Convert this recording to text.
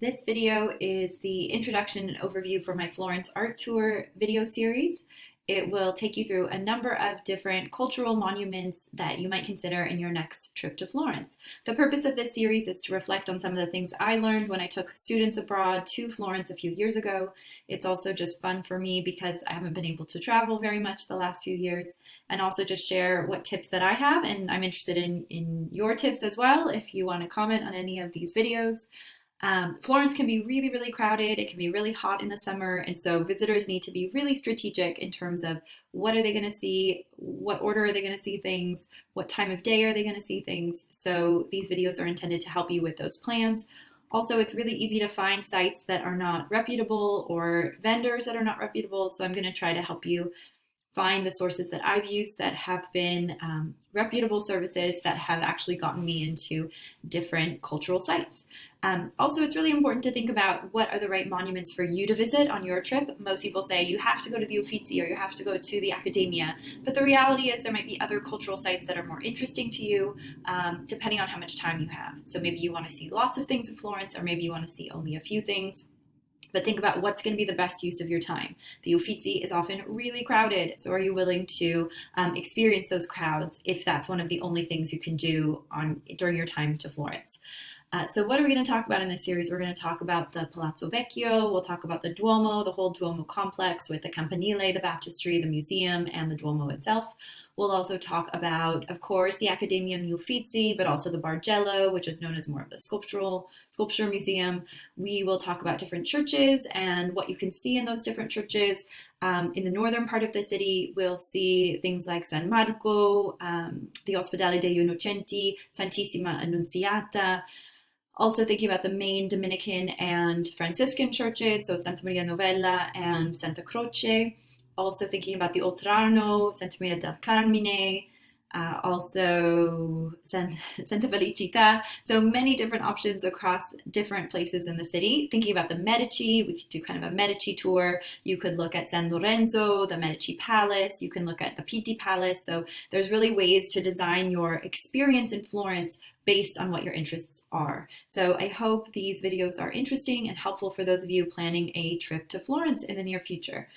This video is the introduction and overview for my Florence art tour video series. It will take you through a number of different cultural monuments that you might consider in your next trip to Florence. The purpose of this series is to reflect on some of the things I learned when I took students abroad to Florence a few years ago. It's also just fun for me because I haven't been able to travel very much the last few years, and also just share what tips that I have, and I'm interested in your tips as well if you want to comment on any of these videos. Florence can be really, really crowded. It can be really hot in the summer. And so visitors need to be really strategic in terms of what are they going to see, what order are they going to see things, what time of day are they going to see things. So these videos are intended to help you with those plans. Also, it's really easy to find sites that are not reputable or vendors that are not reputable. So I'm going to try to help you find the sources that I've used that have been reputable services that have actually gotten me into different cultural sites. Also, it's really important to think about what are the right monuments for you to visit on your trip. Most people say you have to go to the Uffizi or you have to go to the Accademia, but the reality is there might be other cultural sites that are more interesting to you, depending on how much time you have. So maybe you want to see lots of things in Florence, or maybe you want to see only a few things. But think about what's going to be the best use of your time. The Uffizi is often really crowded, so are you willing to experience those crowds if that's one of the only things you can do during your time to Florence? So what are we going to talk about in this series? We're going to talk about the Palazzo Vecchio, we'll talk about the Duomo, the whole Duomo Complex with the Campanile, the baptistry, the museum, and the Duomo itself. We'll also talk about, of course, the Accademia and the Uffizi, but also the Bargello, which is known as more of the sculpture museum. We will talk about different churches and what you can see in those different churches. In the northern part of the city, we'll see things like San Marco, the Ospedale degli Innocenti, Santissima Annunziata. Also thinking about the main Dominican and Franciscan churches, so Santa Maria Novella and Santa Croce. Also thinking about the Oltrarno, Santa Maria del Carmine, also Santa Felicità. So many different options across different places in the city. Thinking about the Medici, we could do kind of a Medici tour. You could look at San Lorenzo, the Medici Palace. You can look at the Pitti Palace. So there's really ways to design your experience in Florence based on what your interests are. So I hope these videos are interesting and helpful for those of you planning a trip to Florence in the near future.